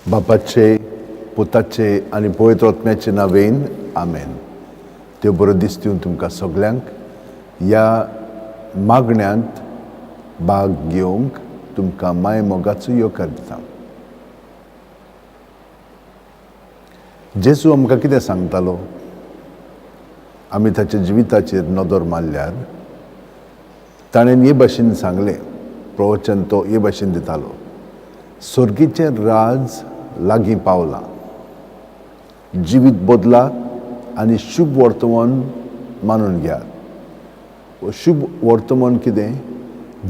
बापाचे, पुताचे आनी पवित्र आत्म्याचे नावेन आमेन. देव बरो दीस दिवन तुमकां सगल्यांक ह्या मागण्यांत भाग घेवंक तुमकां माय मोगाचो येवकार दिता. जेजू आमकां कितें सांगतालो, आमी ताच्या जिविताचेर नदर मारल्यार ताणें हे भाशेन सांगलें, प्रवचन तो हे भाशेन दितालो, सर्गीचें राज लागीं पावलां, जिवीत बदला आनी शुभ वर्तमान मानून घेयात. शुभ वर्तमान कितें?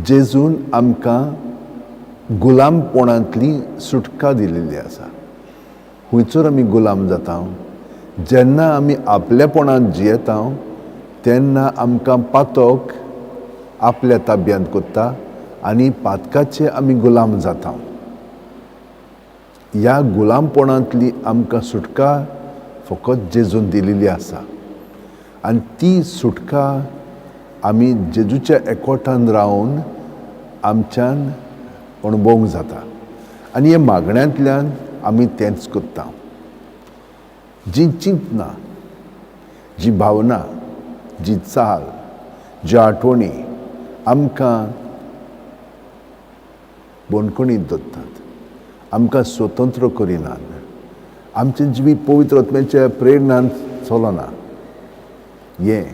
जेजून आमकां गुलामपणांतली सुटका दिलेली आसा. खंयसर आमी गुलाम जाता, जेन्ना आमी आपलेपणांत जियेता तेन्ना आमकां पातक आपल्या ताब्यांत करता आनी पातकाचे आमी गुलाम जाता. ह्या गुलामपणांतली आमकां सुटका फकत जेजून दिलेली आसा आनी ती सुटका आमी जेजूच्या एकवटान रावन आमच्यान अणभवूंक जाता. आनी ह्या मागण्यांतल्यान आमी तेंच करता. जी चिंतना, जी भावना, जी चाल, ज्यो आठवणी आमकां बंदखणीत दवरतात, आमकां स्वतंत्र करिनात, आमचें जिवीत पवित्र आत्म्याच्या प्रेरणान चलना, हें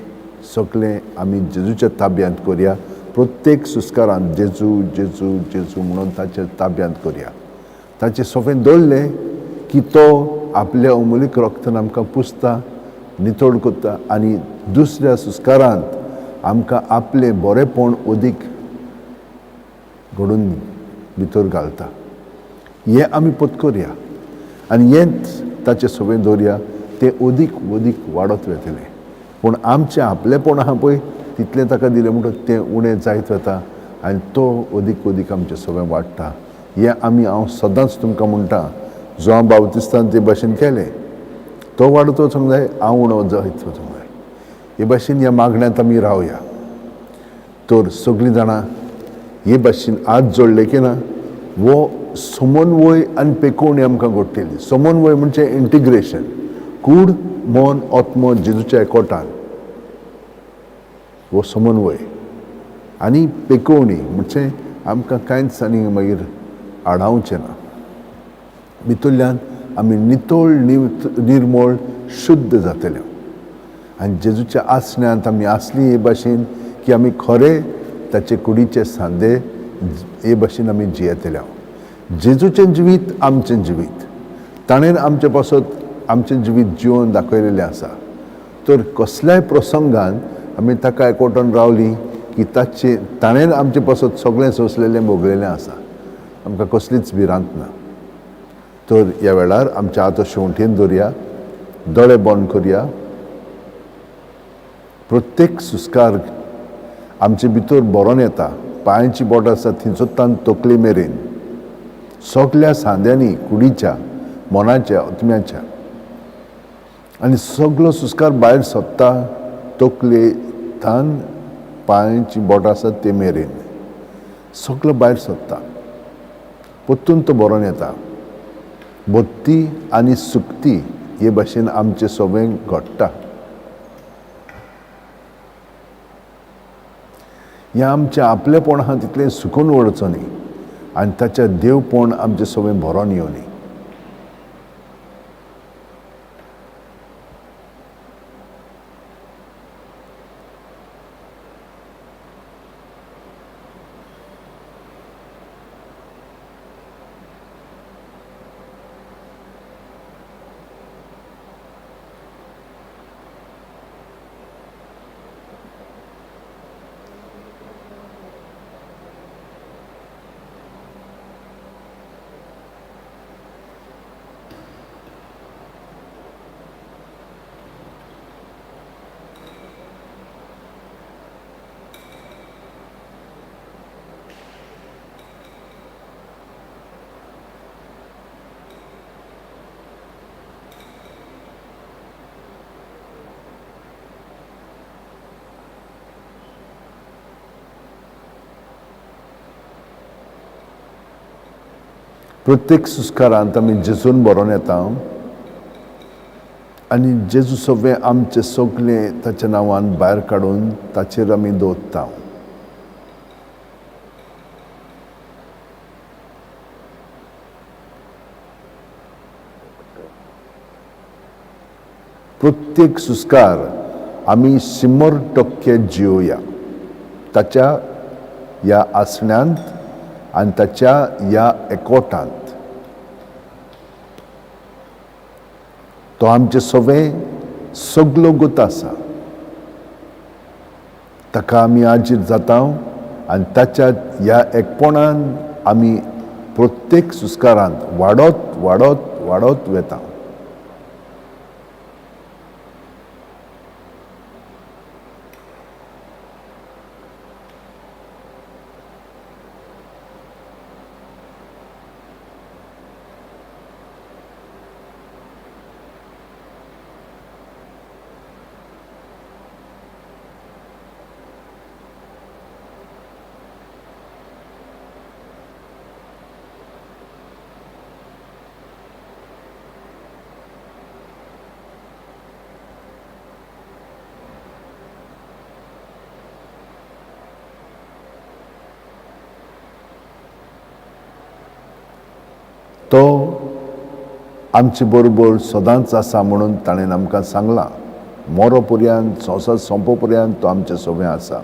सगळें आमी जेजूच्या ताब्यांत करया. प्रत्येक सुस्कारांत जेजू जेजू जेजू म्हणून ताच्या ताब्यांत करया. ताचें सोफें दवरलें की तो आपल्या अमुलीक रक्तान आमकां पुसता, नितळ करता आनी दुसऱ्या सुस्कारांत आमकां आपलें बरेंपण अदीक घडोवन भितर घालता. हें आमी पत्करया आनी हेंच ताचें सोबें दवरया. तें अदीक अदीक वाडत वेतलें. पूण आमचें आपलेंपण आहा पळय, तितलें ताका दिलें म्हणटच तें उणें जायत वता आनी तो अदीक अदीक आमचें सोबें वाडटा. हें हांव सदांच तुमकां म्हणटा. जो हांव बावतिस्तान ते भाशेन केलें, तो वाडत वचूंक जाय, हांव उणो जायत वचूंक जाय. हे भाशेन ह्या मागण्यांत आमी रावया. तर सगळीं जाणां हे भाशेन हात जोडले की ना, वो समन्वय आनी पेकोवणी आमकां घडटली. समन्वय म्हणजे इंटिग्रेशन, कूड मन आत्म जेजूच्या एकवटान, वो समन्वय. आनी पेकोवणी म्हणजे आमकां कांयच आनी मागीर आडावचें ना. भितरल्यान आमी नितळ निर्मळ शुद्ध जातले आनी जेजूच्या आसण्यांत आमी आसली हे भाशेन की आमी खरें ताचे कुडीचे सांदे हे भाशेन आमी जियेतले. जेजूचें जिवीत आमचें जिवीत. ताणें आमचे पासत आमचें जिवीत जिवन दाखयलेलें आसा. तर कसल्याय प्रसंगान आमी ताका एकवटान रावलीं की ताणें आमचे पासत सगळें सोंसलेलें भोगलेलें आसा. आमकां कसलीच भिरांत ना. तर ह्या वेळार आमचे हात शेवंटेन दवरया, दोळे बंद करया. प्रत्येक सुस्कार आमचे भितर भरोन येता. पांयांची बोटां आसा थिंचोत्तान तकले मेरेन, सगल्या सांद्यांनी कुडीच्या, मनाच्या, आत्म्याच्या, आनी सगलो सुस्कार भायर सोदता तकलेंतल्यान पांयांची बोटां आसात ते मेरेन. सगलो भायर सोदता, परतून तो भरोन येता. भक्ती आनी सुक्ती हे भाशेन आमचें सोबें घडटा. हें आमचें आपलेपण आहा तितलें सुकून वडचो न्ही आनी ताचें देवपण आमचें सोबें भरोन येवनी. प्रत्येक सुस्कारांत आमी जेजून बरोवन येता आनी जेजू सगळें आमचें सगळें ताच्या नांवान भायर काडून ताचेर आमी दवरता. प्रत्येक सुस्कार आमी 100% जिवोया ताच्या ह्या आसण्यांत आनी ताच्या ह्या एकवटांत. तो आमचे सगळो गूत आसा, ताका आमी आजीर जाता आनी ताच्या ह्या एकपणान आमी प्रत्येक सुस्कारांत वाडत वाडत वाडत वेता. तो आमचे बरोबर सदांच आसा म्हणून ताणें आमकां सांगलां. मरो पर्यंत संवसार सोंपो पर्यंत तो आमचें सगळें आसा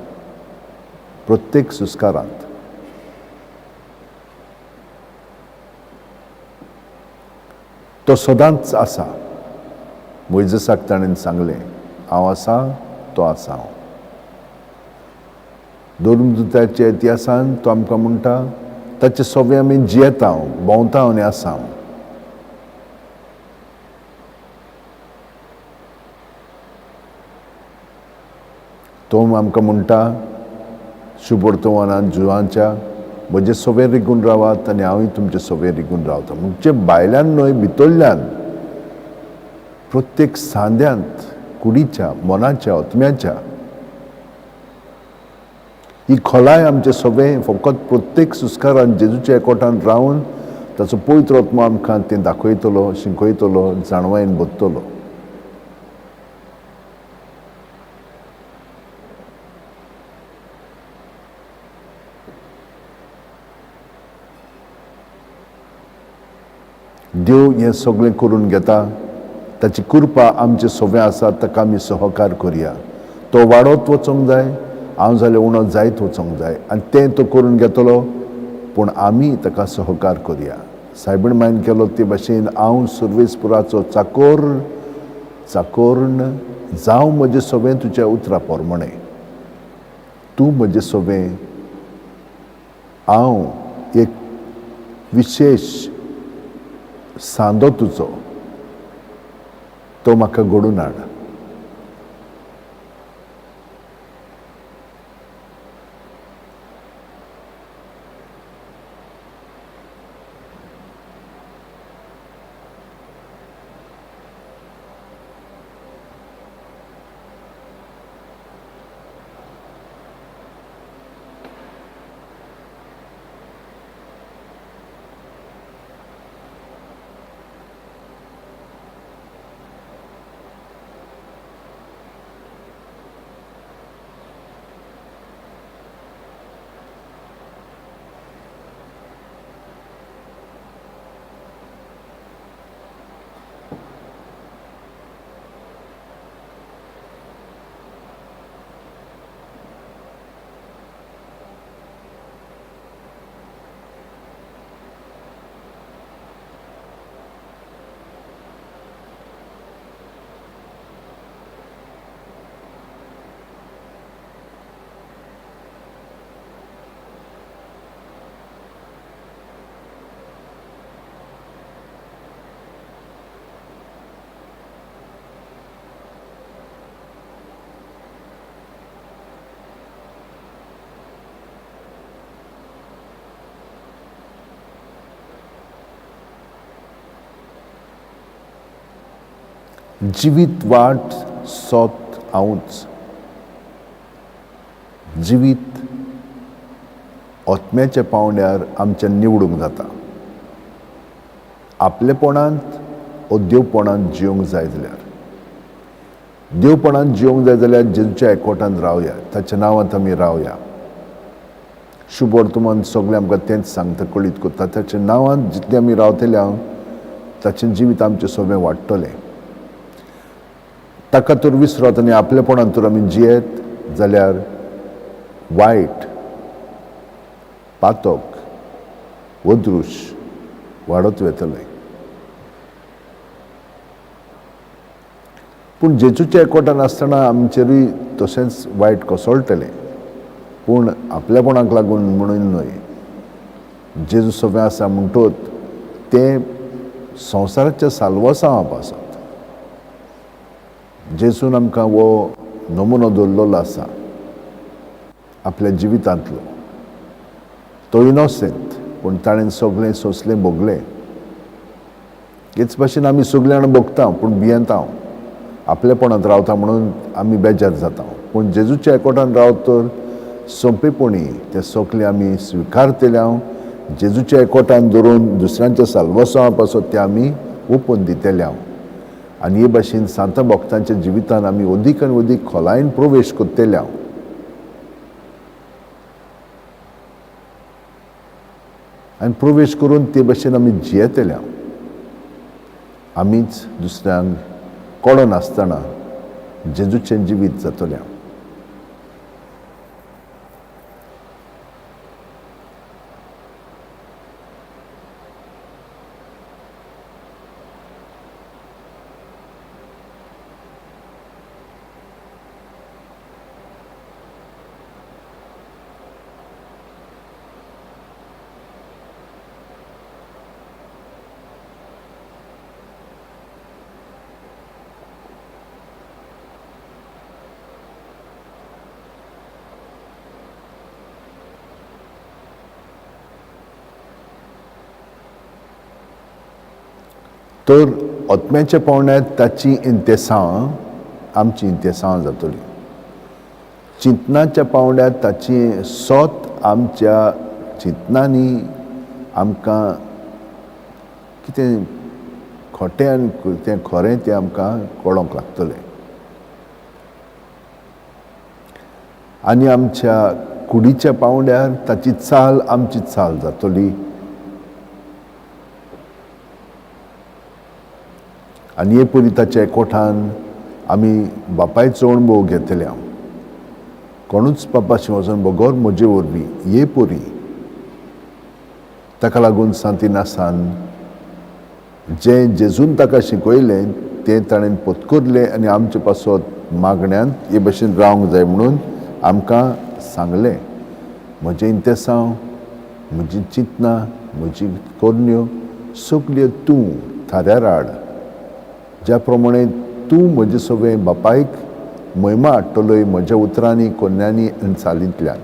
प्रत्येक सुस्कारांत. तो सदांच आसा. मोइजेसाक ताणें सांगलें, हांव आसा, तो आसा. धर्मदुताच्या इतिहासान तो आमकां म्हणटा ताचे सगळें आमी जियेता, भोंवता आनी आसा. तो आमकां म्हणटा शुभवर्तमानांत जुवांच्या, म्हजे सगळे रिगून रावात आनी हांवूय तुमचे सगळे रिगून रावता. म्हणजे भायल्यान न्हय, भितरल्यान प्रत्येक सांद्यांत कुडीच्या, मनाच्या, आत्म्याच्या ही खोलाय आमचे सगळें फकत प्रत्येक सुस्कारान जेजूच्या एकवटान रावन ताचो पवित्र आत्मा आमकां तें दाखयतलो, शिकयतलो, जाणवायेन बदतलो. देव हें सगळें करून घेता. ताची कृपा आमचे सगळें आसा, ताका आमी सहकार करया. तो वाडत वचोंक जाय, हांव जाल्यार उणो जायत वचोंक जाय आनी तें तो करून घेतलो, पूण आमी ताका सहकार करया. सायबीण मायन केलो ते भाशेन हांव सर्वेस्पुराचो चाकोर्ण जावं म्हजें सगळें तुज्या उतरा पोरमणें. तूं म्हजें सगळें, हांव एक विशेश सांदो तुजो, तो म्हाका घडोवन हाड. जिवीत वाट सोत हांवूच. जिवीत आत्म्याच्या पावंड्यार आमच्या निवडूंक जाता. आपलेपणांत ओ देवपणांत जिवंक जाय जाल्यार देवपणांत जिवंक जाय जाल्यार जेजूच्या एकवटांत रावया, ताच्या नांवांत आमी रावया. शुभ वर्तमान सगळें आमकां तेंच सांगता, कळीत करता. ताच्या नांवांत जितले आमी रावतले हांव ताचें जिवीत आमचें सगळें वाडटलें. ताका तर विसरत आनी आपलेपणान तर आमी जियेत जाल्यार वायट, पातक, वदृश वाडत वेतलें. पूण जेजूच्या एकवटान आसतना आमचेरूय तशेंच वायट कोसळटलें, पूण आपलेपणाक लागून म्हणून न्हय. जेजू सगळें आसा म्हणटोच तें संवसाराच्या साल्वसांवा पासत जेजून आमकां वो नमुनो दवरलेलो आसा आपल्या जिवितांतलो. तो इनोसेंट, पूण ताणें सगळें सोंसलें, भोगलें. हेच भाशेन आमी सगळीं जाणां भोगता, पूण भियेंता. आपलेपणांत रावता म्हणून आमी बेजार जाता. पूण जेजूच्या एकवटान रावत तर सोंपेपणी तें सगळें आमी स्विकारतल्या. जेजूच्या एकवटान धरून दुसऱ्यांच्या साल्वसांवा पासत तें आमी ओपून दितल्या. आनी हे भाशेन सांत भक्तांच्या जिवितान आमी अदीक आनी अदीक खोलायेन प्रवेश करतल्या. आनी प्रवेश करून ते भाशेन आमी जियेतल्या. आमीच दुसऱ्यांक कळो नासतना जेजूचें जिवीत जातलें. तर आत्म्याच्या पावण्यात ताची इंतेसां आमची इंतेसां जातली. चिंतनाच्या पावण्यात ताची सोत आमच्या चिंतनांनी आमकां कितें खोटें आनी कितें खरें तें आमकां कळोंक लागतलें. आनी आमच्या कुडीच्या पावंड्यार ताची चाल आमची चाल जातली. आनी हे परी ताच्या एकवटान आमी बापायचो अणभव घेतल्या. कोणूच बापाशी वचून बगोर म्हजे वरवीं हे परी. ताका लागून सांत इनासान जें जेजून ताका शिकयलें तें ताणें पत्करलें आनी आमचे पासत मागण्यांत हे भाशेन रावंक जाय म्हणून आमकां सांगलें. म्हजें इंतेसांव, म्हजी चिंतनां, म्हजी कोरण्यो सगल्यो तूं थाऱ्यार हाड. ज्या प्रमाणे तूं म्हजें सगळें बापायक महिमा हाडटलोय म्हज्या उतरांनी, कोन्यांनी आनी चालींतल्यान.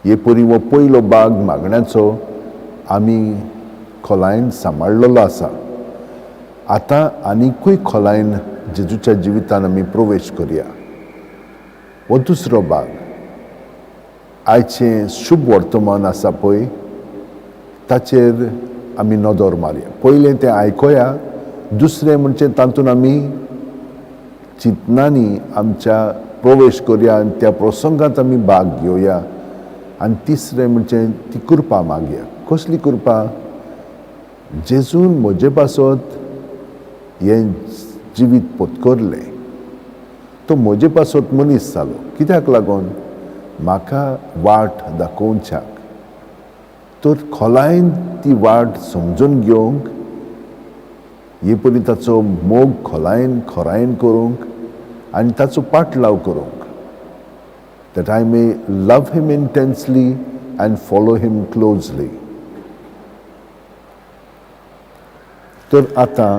हे परी हो पयलो भाग मागण्याचो आमी खोलायेन सांबाळलेलो आसा. आतां आनिकूय खोलायेन जेजूच्या जिवितान आमी प्रवेश करया. हो दुसरो भाग आयचें शुभ वर्तमान आसा पळय ताचेर आमी नदर मारया. पयलें तें आयकोया, दुसरें म्हणजे तातूंत आमी चिंतनांनी आमच्या प्रवेश करया आनी त्या प्रसंगांत आमी भाग घेवया. आनी तिसरें म्हणजे ती कृपा मागया. कसली कृपा? जेजून म्हजे पासत हें जिवीत पत्करलें. तो म्हजे पासत मनीस जालो. कित्याक लागून? म्हाका वाट दाखोवच्याक. तर खोलायेन ती वाट समजून घेवंक, हे परी ताचो मोग खोलायेन खोरायेन करूंक आनी ताचो पाटलाव करूंक. that I may love him intensely and follow him closely. तर आतां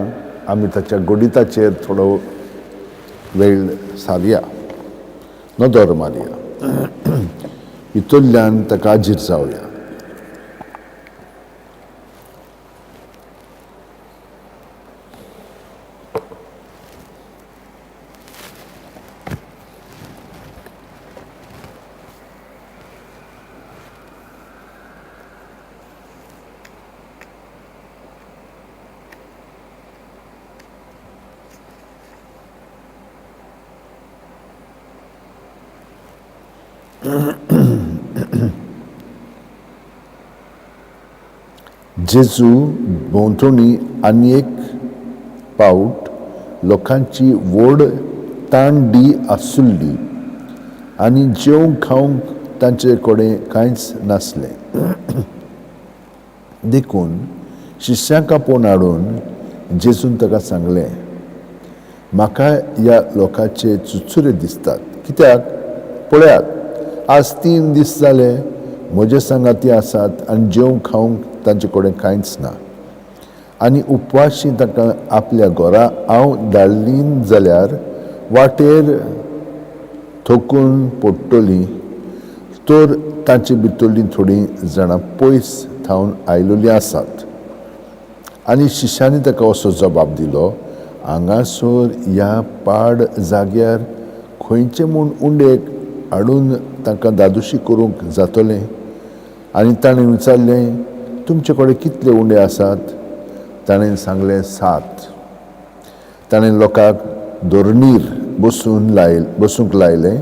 आमी ताच्या गोडिताचेर थोडो वेळ सारया, नदर मारया. हितूंतल्यान ताका आजीर जावया. जेजू भोंवतणी आनी एक पावट लोकांची व्हड तांडी आसुल्ली आनी जेवंक खावंक तांचे कडेन कांयच नासलें. देखून शिश्यांक आपोवन हाडून जेजून ताका सांगलें, म्हाका ह्या लोकांचे चुचुरे दिसतात. कित्याक पळयात, आज 3 दीस जाले म्हजे सांगाती आसात आनी जेवंक खावंक तांचे कडेन कांयच ना. आनी उपवाशी ताका आपल्या घरा हांव धाडलीं जाल्यार वाटेर थोकून पडटलीं. तर तांचे भितरलीं थोडीं जाणां पयस थावन आयिल्लीं आसात. आनी शिश्यांनी ताका असो जबाब दिलो, हांगासर ह्या पाड जाग्यार खंयचे म्हूण उंडेक हाडून तांकां दादोशी करूंक जातलें. आनी ताणें विचारलें, तुमचे कडेन कितले उंडे आसात? ताणें सांगलें, 7. ताणें लोकांक धोरणीर बसूंक लायलें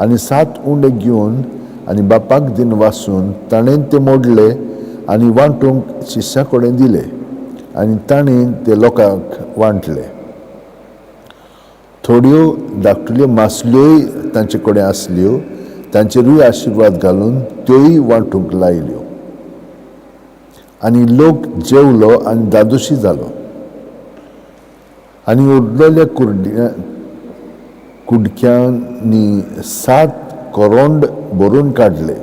आनी 7 उंडे घेवन आनी बापाक दिन वासून ताणें ते मोडले आनी वांटूंक शिश्यां कडेन दिले आनी ताणें ते लोकांक वांटले. थोड्यो धाकटुल्यो मासल्योय तांचे कडेन आसल्यो, तांचेरूय आशिर्वाद घालून त्योय वांटूंक लायल्यो. आनी लोक जेवलो आनी दादोशी जालो. आनी उरलेल्या कुडक्यांनी 7 कोरोंड भरून काडले.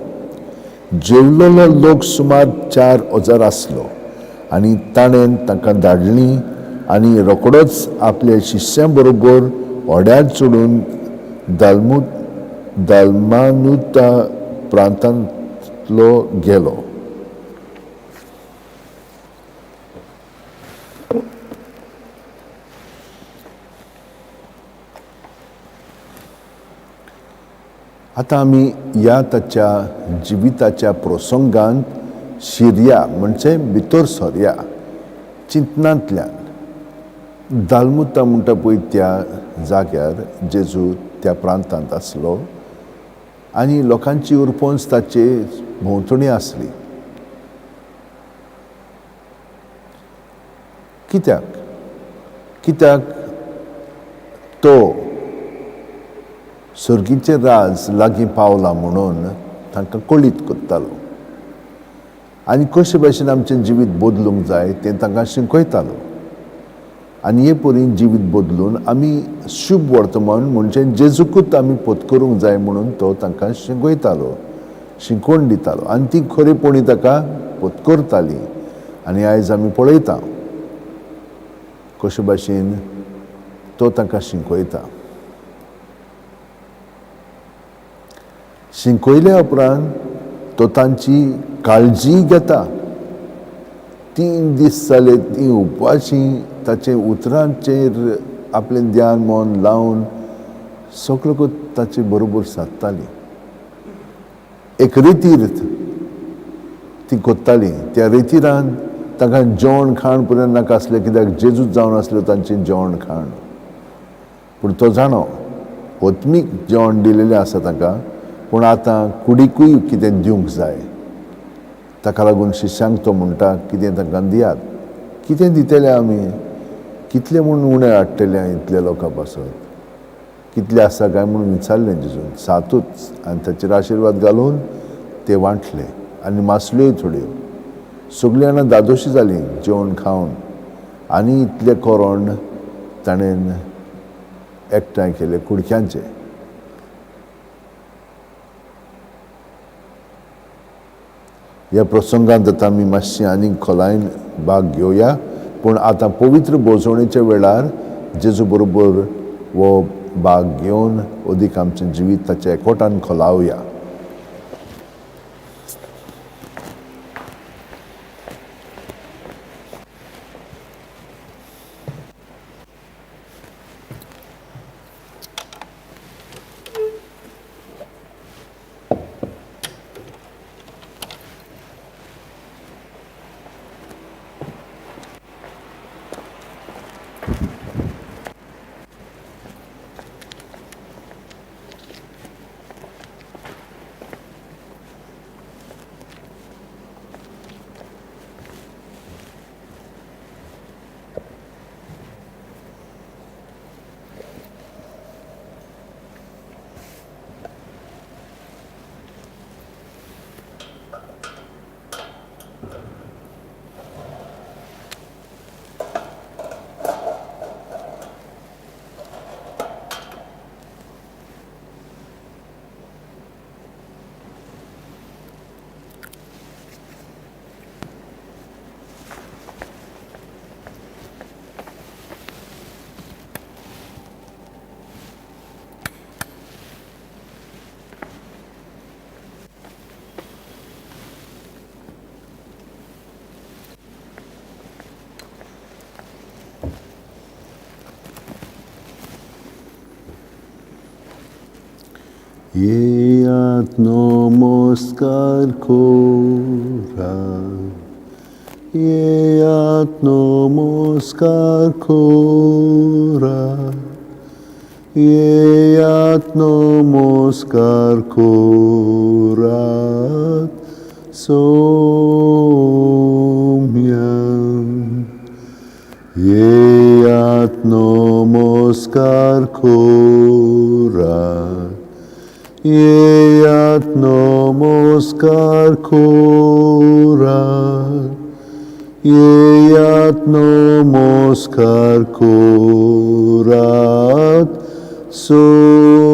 जेवलेलो लोक सुमार 4,000 आसलो. आनी ताणें तांकां धाडलीं आनी रोखडोच आपल्या शिश्यां बरोबर व्हड्यार चडून दालमानुता प्रांतांतलो गेलो. आतां आमी ह्या ताच्या जिविताच्या प्रसंगांत शिरया म्हणजे भितर सरया. चिंतनांतल्यान दालमुता म्हणटा पळय त्या जाग्यार जेजू त्या प्रांतांत आसलो आनी लोकांची उरपंस ताचे भोंवतणी आसली. कित्याक तो सर्गीचें राज लागीं पावलां म्हणून तांकां कळीत करतालो आनी कशे भाशेन आमचें जिवीत बदलूंक जाय तें तांकां शिकयतालो. आनी हे परी जिवीत बदलून आमी शुभ वर्तमान म्हणजे जेजूकूच आमी पत्करूंक जाय म्हणून तो तांकां शिकयतालो, शिकवण दितालो आनी ती खरेपणी ताका पत्करताली. आनी आयज आमी पळयता कशे भाशेन तो तांकां शिकयता. शिकयल्या उपरांत तो तांची काळजी घेता. 3 दीस जाले ती उपवाशी ताचे उतरांचेर आपलें ध्यान मन लावन सगळो ताचे बरोबर सादताली. एक रितीर ती कोत्ताली. त्या रितीरान तांकां जेवण खाण पर्यंत नाका आसलें, कित्याक जेजूच जावन आसल्यो तांचें जेवण खाण. पूण तो जाणो ओत्मीक जेवण दिलेलें आसा ताका, पूण आतां कुडीकूय कितें दिवंक जाय. ताका लागून शिश्यांक तो म्हणटा, कितें तांकां दियात. कितें दितले आमी? कितले म्हूण उणें हाडटले इतल्या लोकां पासत? कितले आसा काय म्हणून विचारलें जेजून. 7च आनी ताचेर आशिर्वाद घालून ते वांटले आनी मासल्योय थोड्यो. सगळीं जाणां दादोशी जालीं जेवण खावन आनी इतले कोरोंड ताणें एकठांय केले कुडक्यांचे. ह्या प्रसंगांत आतां आमी मातशें आनीक खोलायन भाग घेवया. पूण आतां पवित्र भोजवणेच्या वेळार जेजू बरोबर हो भाग घेवन अदीक आमचें जिवीत ताच्या एकवटान खोलावया. येयात नमस्कार कोरात, येयात नमस्कार कोरात, येयात नमस्कार कोरात सौम्यं, येयात नमस्कार कोरात, येयात नमस्कार कोरात, येयात नमस्कार कोरात सौम्यं,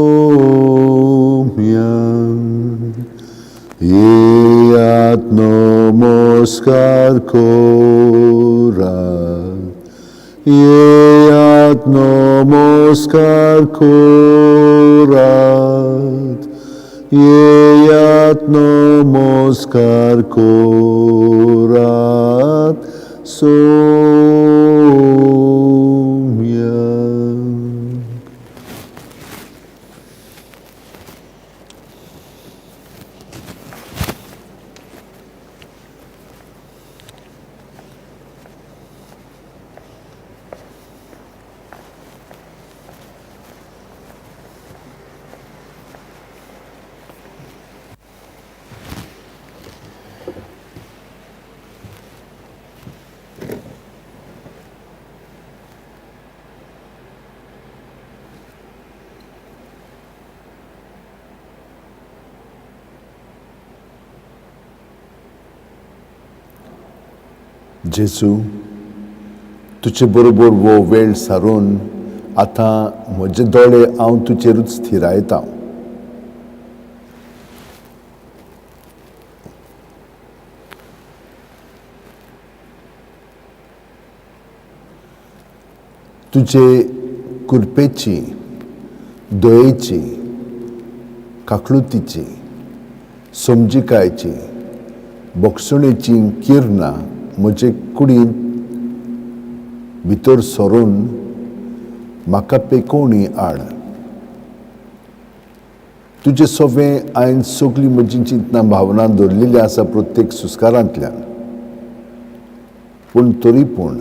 येयात नमस्कार कोरात, येयात नमस्कार कोरात, येयात नमस्कार कोरात सौम्यं. जेजू, तुजे बरोबर वो वेळ सारून आतां म्हजे दोळे हांव तुजेरूच स्थिरायता. तुजे कृपेची, दयेची, काकळुतीची, समजिकायची, बोगसणेची किरणां म्हजे कुडींत भितर सरून म्हाका पेकोवणी हाड. तुजें सोबें हांवें सगळीं म्हजी चिंतनां भावना दवरलेली आसा प्रत्येक सुस्कारांतल्यान, पूण तरी पूण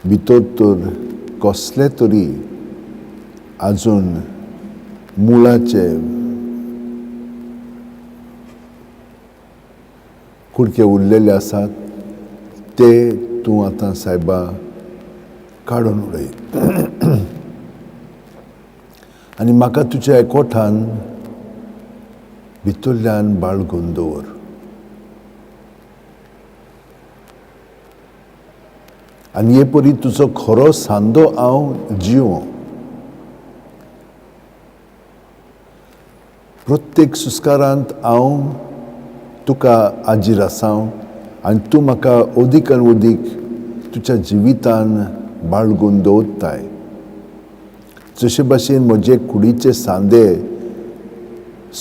भितर तर कसले तरी आजून मुळाचे कुडके उरलेले आसात, ते तूं आतां सायबा काडून उडय. आनी म्हाका तुज्या एकवटान भितरल्यान बाळगून दवर. आनी हे परी तुजो खरो सांदो हांव जिवो. प्रत्येक सुस्कारांत हांव तुका आजीर आसां आनी तूं म्हाका अदीक आनी अदीक तुज्या जिवितान बाळगून दवरताय. जशे भाशेन म्हजे कुडीचे सांदे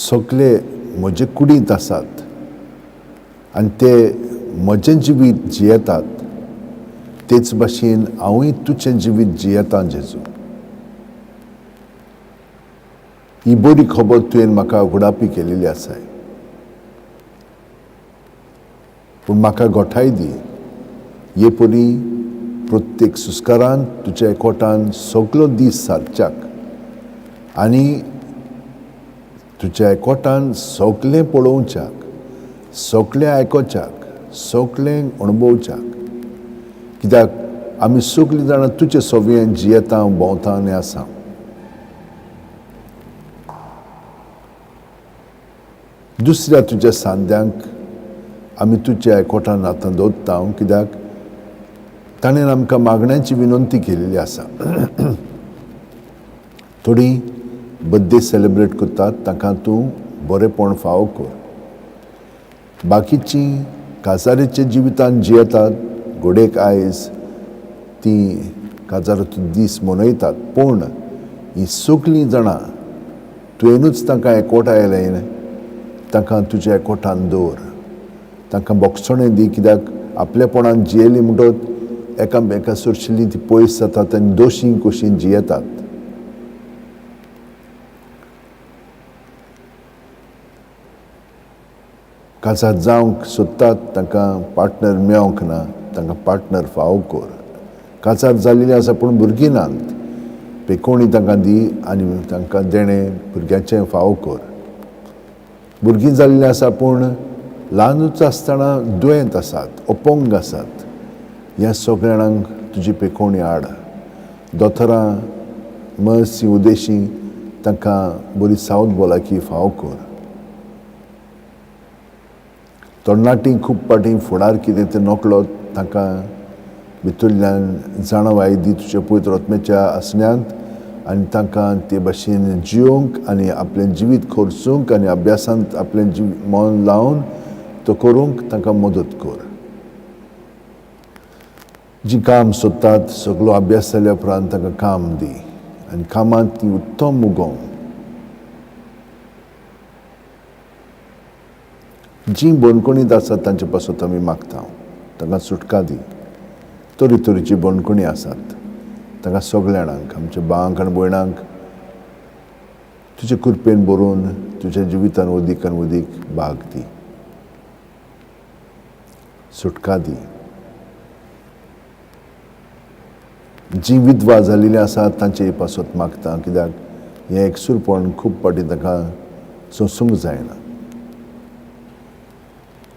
सगळे म्हजे कुडींत आसात आनी ते म्हजें जिवीत जियेतात, तेच भाशेन हांवूय तुजें जिवीत जियेतां जेजू. ही बरी खबर तुवें म्हाका उगडापी केलेली आसा. पूण म्हाका घोटाय दी, हे परी प्रत्येक सुस्कारांत तुज्या एकवटान सगळो दीस सारच्याक आनी तुज्या एकवटान सगळें पळोवच्याक, सगळें आयकोच्याक, सगळें अणभवच्याक, कित्याक आमी सगळीं जाणां तुजे सोबें जियेता, भोंवता आनी आसा. दुसऱ्या तुज्या सांद्यांक आमी तुज्या एकवटान आतां दवरता, कित्याक ताणें आमकां मागण्यांची विनंती केलेली आसा. थोडीं बर्थडे सेलेब्रेट करतात, ताका तूं बरेपण फावो कर. बाकीचीं काजारेच्या जिवितान जियेतात, घोडेक आयज तीं काजाराचो दीस मनयतात, पूण हीं सगळीं जाणां तुवेंनूच तांकां एकवटाय आयलें, तांकां तुज्या एकवटान दवर. तांकां बोगसणें दी, कित्याक आपलेपणान जियेलीं म्हणटत एकामेका सरशिल्लीं तीं पयस जातात आनी दोशीं कुशीन जियेतात. काजार जावंक सोदतात तांकां पार्टनर मेळोंक ना, तांकां पार्टनर फावो कर. काजार जाल्लेली आसा पूण भुरगीं नात, पेकोणी तांकां दी आनी तांकां देणें भुरग्यांचें फावो कर. भुरगीं जाल्लीं आसा पूण ल्हानूच आसतना दुयेंत आसात, अपंग आसात. ह्या सगळ्यांक तुजी पेकोवणी हाड. दोतोरां मर्सी उदेशी तांकां बरी सावद भलायकी फावो कर. तरणाटीं खूब पाटी फुडार कितें तें नकळो तांकां भितरल्यान जाणव दी तुज्या पवित्र आत्म्याच्या आसण्यांत आनी तांकां ते भाशेन जिवंक आनी आपलें जिवीत खर्चूंक आनी अभ्यासांत आपलें मन लावन तो करूंक तांकां मदत कर. जीं काम सोदतात सगळो अभ्यास जाल्या उपरांत तांकां काम दी आनी कामांत तीं उत्तम उगोव. जीं बंदखणींत आसात तांचे पासून आमी मागता, तांकां सुटका दी. तरेतरेची बंदखणी आसात, तांकां सगळ्यांक आमच्या भावांक आनी भयणांक तुजे कृपेन बरोवन तुज्या जिवितान अदीक आनी अदीक भाग दी, सुटका दी. जीं विधवा जाल्लीं आसात तांचे पासत मागता, कित्याक हें एकसूरपण खूब पाटी तांकां सोंसूंक जायना.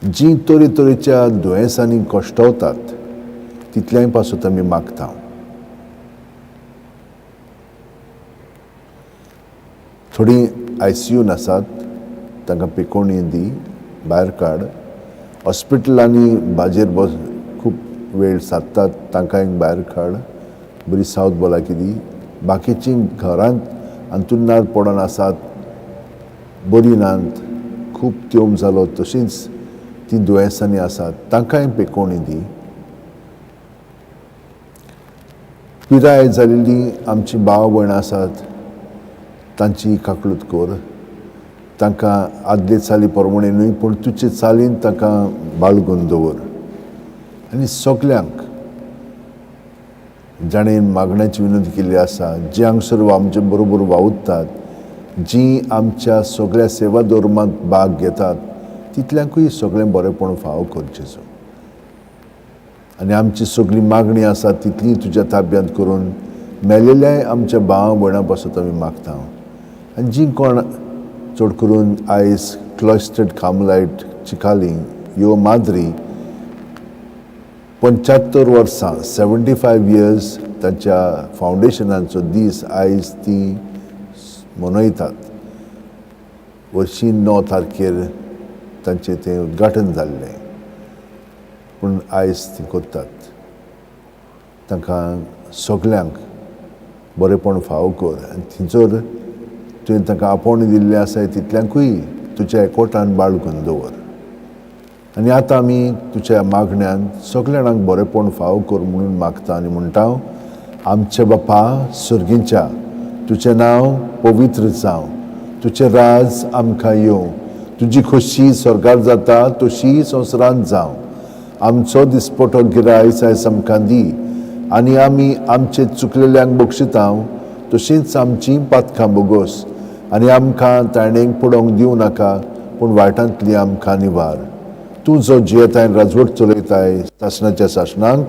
जीं तरेतरेच्या दुयेंसांनी कश्टावतात तितल्याय पासून आमी मागता. थोडीं ICUन आसात तांकां पेकोवणी दी, भायर काड. हॉस्पिटलांनी बाजेर खूब वेळ सादतात तांकांय भायर काड, बरी सावद भलायकी दी. बाकीचीं घरांत अंथरुणार पडून आसात, बरीं नात, खूब त्योम जालो, तशींच तीं दुयेंसांनी आसात तांकांय पेकोवणी दी. पिराय जाल्लीं आमची भाव भयण आसात तांची काकळूट कर. तांकां आदले चाली प्रमाणे न्हय पूण तुजे चालीन तांकां बाळगून दवर. आनी सगल्यांक जाणेन मागण्याची विनंती केल्ली आसा, जे हांगसर आमचे बरोबर वावुरतात, जीं आमच्या सगळ्या सेवा धर्मांत भाग घेतात, तितल्यांकूय सगळें बरेंपण फावो कर जेजू. आनी आमची सगळी मागणी आसा तितली तुज्या ताब्यांत करून मेलेल्याय आमच्या भावा भयणां पासून आमी मागता. आनी जीं कोण चड करून आयज क्लॉस्टर्ड कार्मेलाइट चिकालीं ह्यो माद्री 75 वर्सां 75 years तांच्या फावंडेशनाचो दीस आयज तीं मनयतात. वर्शी 9 तारखेर तांचें तें उद्घाटन जाल्लें, पूण आयज तीं करतात. तांकां सगल्यांक बरेंपण फावो कर आनी थंयसर तुवें तांकां आपोवणी दिल्लें आसा तितल्यांकूय तुज्या एकवटान बाळगून दवर. आनी आतां आमी तुज्या मागण्यान सगळ्यांक बरेंपण फावो कर म्हणून मागता आनी म्हणटा, आमचे बापा सुर्गीच्या, तुजें नांव पवित्र जावं, तुजें राज आमकां येवं, तुजी खोशी स्वर्गार जाता तशी संवसारांत जावं. आमचो दिसपटो गिरायस आयज आमकां दी आनी आमी आमचे चुकलेल्यांक बक्षिता तशींच आमचीं पातकां बोगोस. आनी आमकां ताणेंक पडोवंक दिवं नाका पूण वायटांतली आमकां निवार. तूं जो जियेताय राजवट चलयताय शासनाच्या शासनांक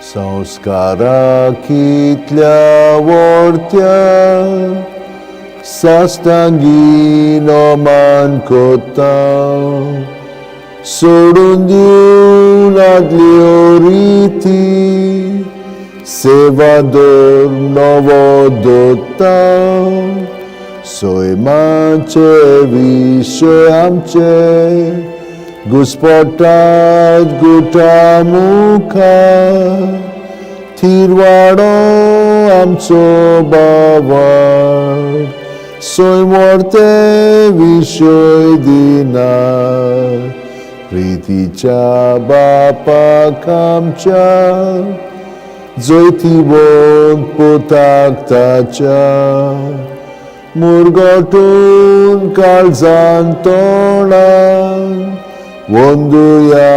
संस्कारा कितल्या व्हडत्या साश्टांगीनो मान कोत्ता सोडून दिवन आदल्यो रिती सेवादोर नवो दोत्ता. सैमाचे विशय आमचे घुस्पटात गुटा मुखार थिरवाडो आमचो बावार. सैमोरते विशय दिना प्रितीच्या बापाक आमच्या जैतिवंत पोताकताच्या मुरगोटून काळजान तोंडान वंदुया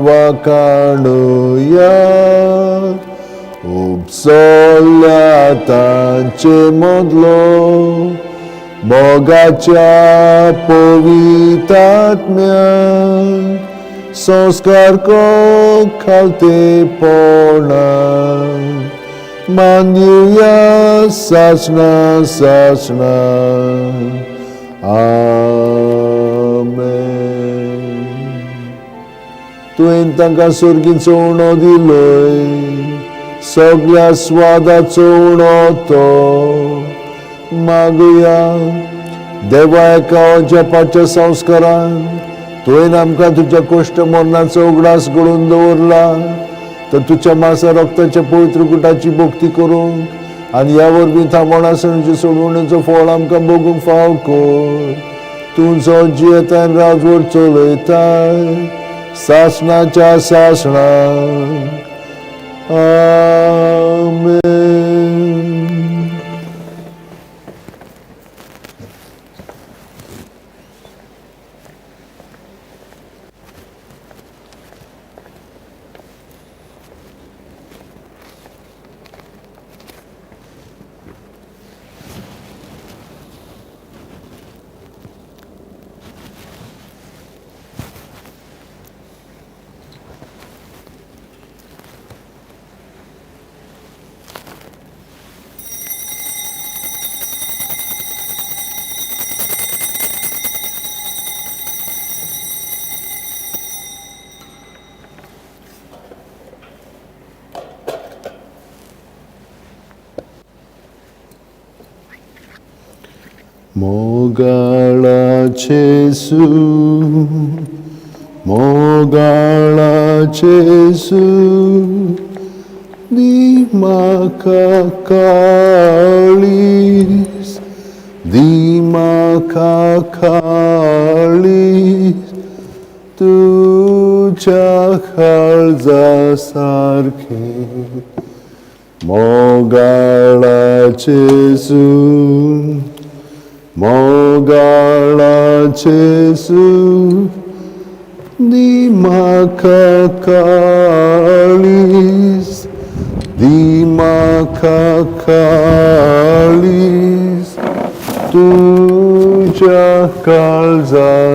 वा काणुया उपसोल्या तांचे मदलो मोगाच्या पवित्रात्म्यान संस्कार को खालते पोणान मान्युया सासना सासना आमेन. तुवें तांकां सुर्गीचो उणो दिलोय सगळ्या स्वादाचो उणो तो मागुया. देवा एका जपाच्या संस्कारान तुवें आमकां तुज्या कोश्ट मरणाचो उगडास घडोवन दवरला तर तुज्या मासा रक्ताच्या पवित्र गुटाची भक्ती करूंक आनी ह्या वरवीं थांबणासणाची सोडवणेचो फळ आमकां भोगूंक फाव कर. तूं जो जियेताय राजवट चलयताय सासणाच्या सासणाक आमेन. Mogalachésu, Mogalachésu, Dimakalis, Dimakalis, Tuja Khalzasarke, Mogalachésu, Mogalachésu, Dimakalis, Dimakalis, Tuja Khalzasarke.